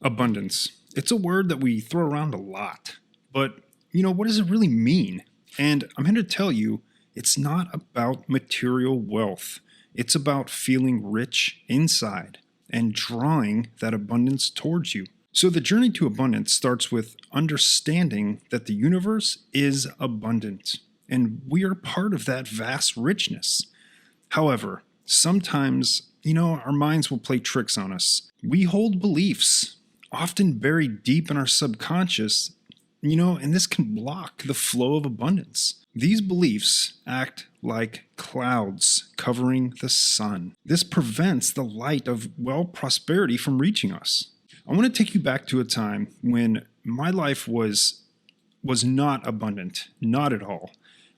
Abundance. It's a word that we throw around a lot, but what does it really mean? And I'm here to tell you, it's not about material wealth. It's about feeling rich inside and drawing that abundance towards you. So the journey to abundance starts with understanding that the universe is abundant and we are part of that vast richness. However, sometimes, our minds will play tricks on us. We hold beliefs, often buried deep in our subconscious, and this can block the flow of abundance. These beliefs act like clouds covering the sun. This prevents the light of, prosperity from reaching us. I want to take you back to a time when my life was not abundant, not at all.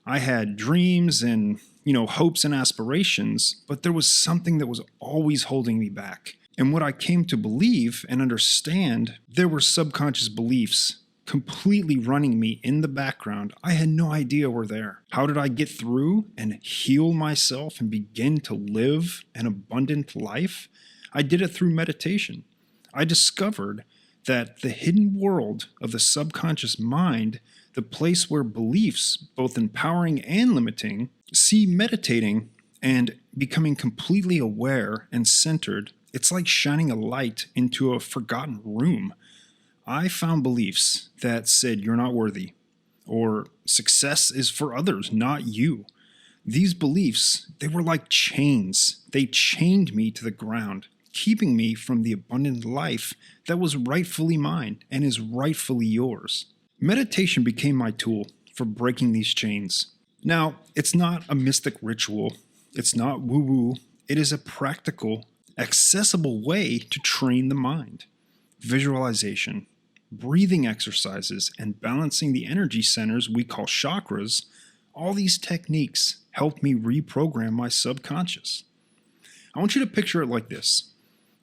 I had dreams and, hopes and aspirations, but there was something that was always holding me back. And what I came to believe and understand, there were subconscious beliefs completely running me in the background. I had no idea were there. How did I get through and heal myself and begin to live an abundant life? I did it through meditation. I discovered that the hidden world of the subconscious mind, the place where beliefs, both empowering and limiting, see meditating and becoming completely aware and centered, it's like shining a light into a forgotten room. I found beliefs that said you're not worthy, or success is for others, not you. These beliefs, they were like chains. They chained me to the ground, keeping me from the abundant life that was rightfully mine and is rightfully yours. Meditation became my tool for breaking these chains. Now, it's not a mystic ritual. It's not woo-woo. It is a practical, accessible way to train the mind. Visualization, breathing exercises, and balancing the energy centers we call chakras, all these techniques help me reprogram my subconscious. I want you to picture it like this.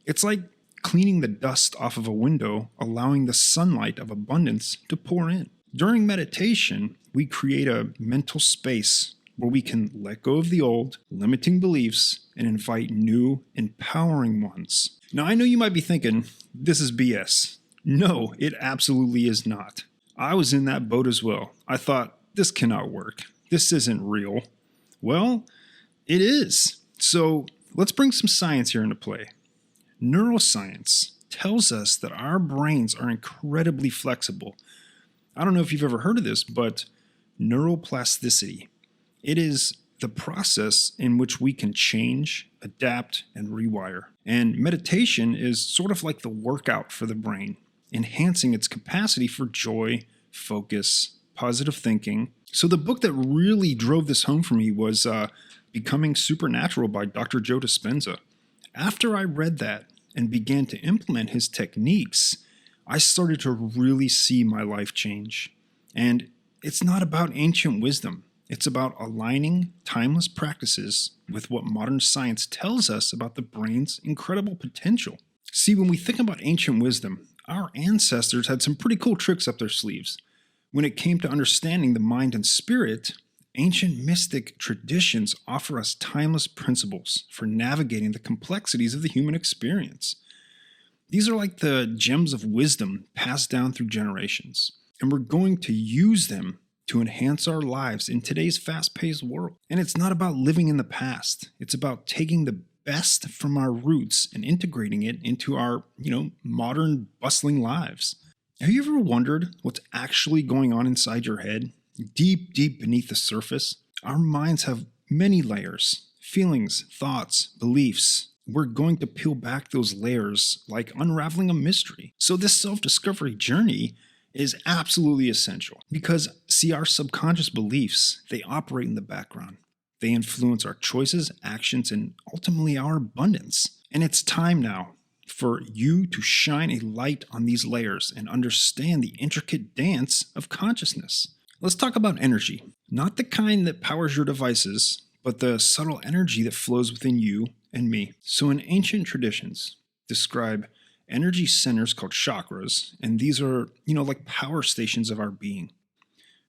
It's like cleaning the dust off of a window, allowing the sunlight of abundance to pour in. During meditation, we create a mental space where we can let go of the old, limiting beliefs and invite new, empowering ones. Now, I know you might be thinking, this is BS. No, it absolutely is not. I was in that boat as well. I thought, this cannot work. This isn't real. Well, it is. So let's bring some science here into play. Neuroscience tells us that our brains are incredibly flexible. I don't know if you've ever heard of this, but neuroplasticity. It is the process in which we can change, adapt, and rewire. And meditation is sort of like the workout for the brain, enhancing its capacity for joy, focus, positive thinking. So the book that really drove this home for me was Becoming Supernatural by Dr. Joe Dispenza. After I read that and began to implement his techniques, I started to really see my life change. And it's not about ancient wisdom. It's about aligning timeless practices with what modern science tells us about the brain's incredible potential. See, when we think about ancient wisdom, our ancestors had some pretty cool tricks up their sleeves. When it came to understanding the mind and spirit, ancient mystic traditions offer us timeless principles for navigating the complexities of the human experience. These are like the gems of wisdom passed down through generations, and we're going to use them to enhance our lives in today's fast-paced world. And it's not about living in the past. It's about taking the best from our roots and integrating it into our, modern, bustling lives. Have you ever wondered what's actually going on inside your head? Deep, deep beneath the surface, our minds have many layers, feelings, thoughts, beliefs. We're going to peel back those layers like unraveling a mystery. So this self-discovery journey is absolutely essential because, see, our subconscious beliefs, they operate in the background. They influence our choices, actions, and ultimately our abundance. And it's time now for you to shine a light on these layers and understand the intricate dance of consciousness. Let's talk about energy. Not the kind that powers your devices, but the subtle energy that flows within you and me. So in ancient traditions, describe energy centers called chakras, and these are, like power stations of our being.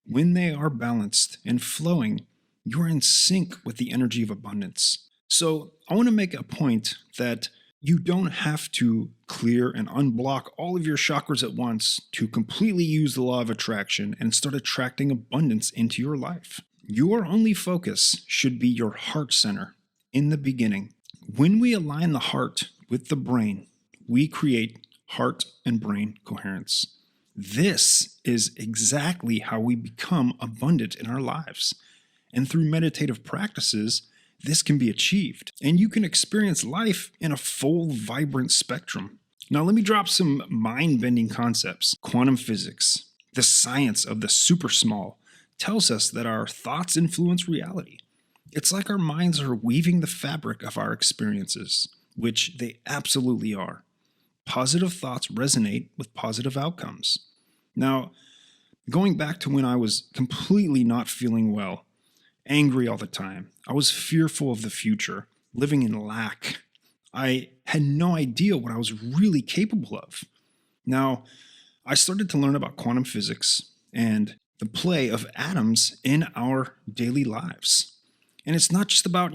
When they are balanced and flowing, you're in sync with the energy of abundance. So I want to make a point that You don't have to clear and unblock all of your chakras at once to completely use the law of attraction and start attracting abundance into your life. Your only focus should be your heart center in the beginning. When we align the heart with the brain, we create heart and brain coherence. This is exactly how we become abundant in our lives. And through meditative practices, this can be achieved, and you can experience life in a full, vibrant spectrum. Now, let me drop some mind-bending concepts. Quantum physics, the science of the super small, tells us that our thoughts influence reality. It's like our minds are weaving the fabric of our experiences, which they absolutely are. Positive thoughts resonate with positive outcomes. Now, going back to when I was completely not feeling well, angry all the time, I was fearful of the future, living in lack. I had no idea what I was really capable of. Now, I started to learn about quantum physics and the play of atoms in our daily lives. And it's not just about,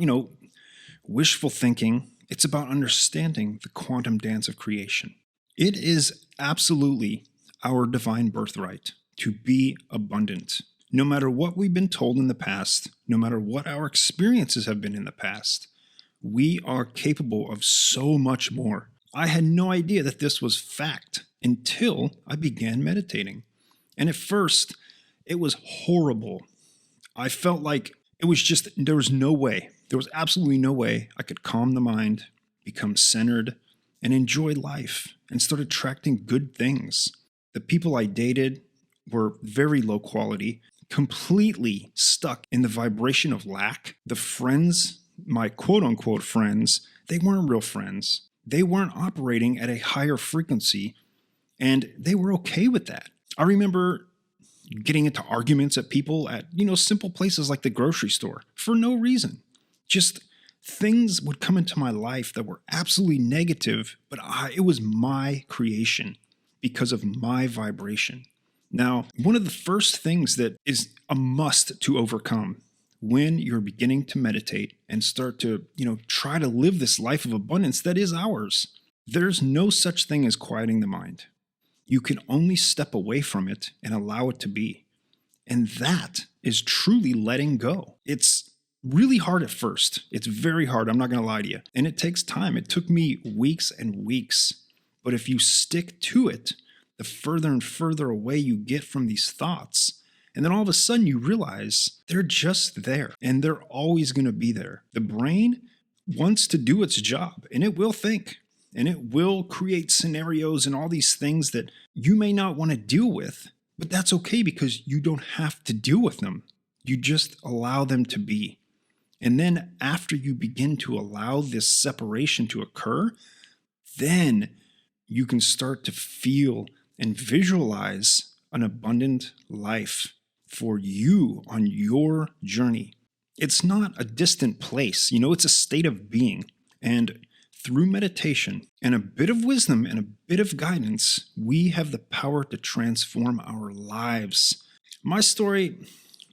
wishful thinking. It's about understanding the quantum dance of creation. It is absolutely our divine birthright to be abundant. No matter what we've been told in the past, no matter what our experiences have been in the past, we are capable of so much more. I had no idea that this was fact until I began meditating. And at first, it was horrible. I felt like there was no way, there was absolutely no way I could calm the mind, become centered, and enjoy life and start attracting good things. The people I dated were very low quality, completely stuck in the vibration of lack. The friends, my quote unquote friends, they weren't real friends. They weren't operating at a higher frequency, and they were okay with that. I remember getting into arguments at people at, simple places like the grocery store for no reason. Just things would come into my life that were absolutely negative, but it was my creation because of my vibration. Now, one of the first things that is a must to overcome when you're beginning to meditate and start to, try to live this life of abundance that is ours, there's no such thing as quieting the mind. You can only step away from it and allow it to be. And that is truly letting go. It's really hard at first. It's very hard. I'm not going to lie to you. And it takes time. It took me weeks and weeks. But if you stick to it, the further and further away you get from these thoughts. And then all of a sudden you realize they're just there and they're always going to be there. The brain wants to do its job and it will think and it will create scenarios and all these things that you may not want to deal with, but that's okay because you don't have to deal with them. You just allow them to be. And then after you begin to allow this separation to occur, then you can start to feel and visualize an abundant life for you on your journey. It's not a distant place, it's a state of being. And through meditation and a bit of wisdom and a bit of guidance, we have the power to transform our lives. My story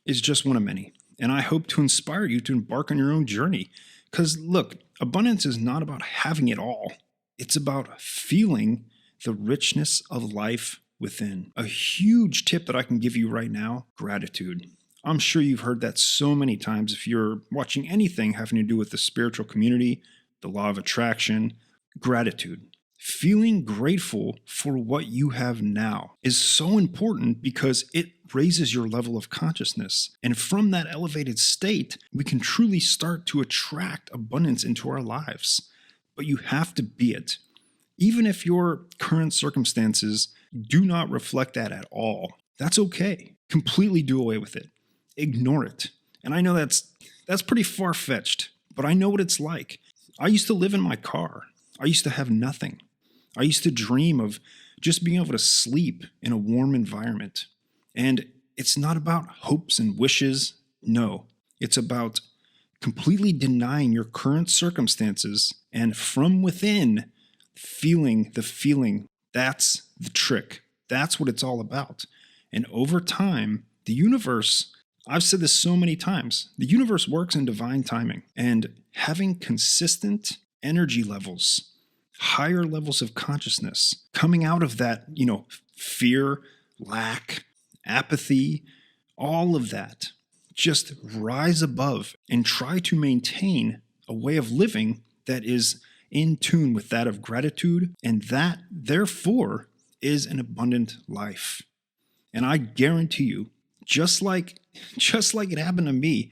is just one of many, and I hope to inspire you to embark on your own journey. Because look, abundance is not about having it all. It's about feeling the richness of life within. A huge tip that I can give you right now, gratitude. I'm sure you've heard that so many times if you're watching anything having to do with the spiritual community, the law of attraction, gratitude. Feeling grateful for what you have now is so important because it raises your level of consciousness. And from that elevated state, we can truly start to attract abundance into our lives. But you have to be it. Even if your current circumstances do not reflect that at all, that's okay. Completely do away with it. Ignore it. And I know that's pretty far-fetched, but I know what it's like. I used to live in my car. I used to have nothing. I used to dream of just being able to sleep in a warm environment. And it's not about hopes and wishes. No, it's about completely denying your current circumstances and from within feeling the feeling. That's the trick. That's what it's all about. And over time, the universe, I've said this so many times, the universe works in divine timing, and having consistent energy levels higher levels of consciousness, coming out of that, fear, lack, apathy, all of that. Just rise above and try to maintain a way of living that is in tune with that of gratitude, and that, therefore, is an abundant life. And I guarantee you, just like it happened to me,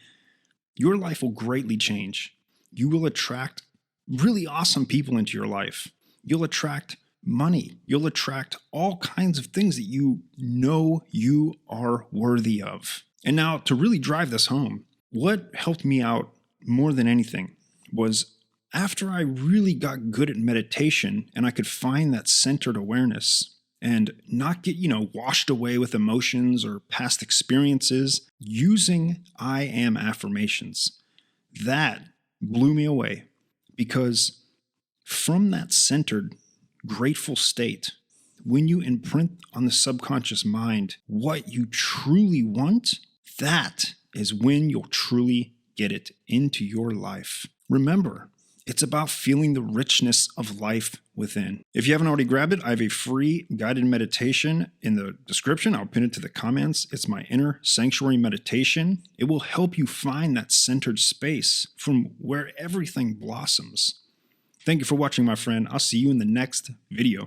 your life will greatly change. You will attract really awesome people into your life. You'll attract money. You'll attract all kinds of things that you know you are worthy of. And now, to really drive this home, what helped me out more than anything was after I really got good at meditation and I could find that centered awareness and not get, washed away with emotions or past experiences, using I am affirmations. That blew me away, because from that centered, grateful state, when you imprint on the subconscious mind what you truly want, that is when you'll truly get it into your life. Remember, it's about feeling the richness of life within. If you haven't already grabbed it, I have a free guided meditation in the description. I'll pin it to the comments. It's my inner sanctuary meditation. It will help you find that centered space from where everything blossoms. Thank you for watching, my friend. I'll see you in the next video.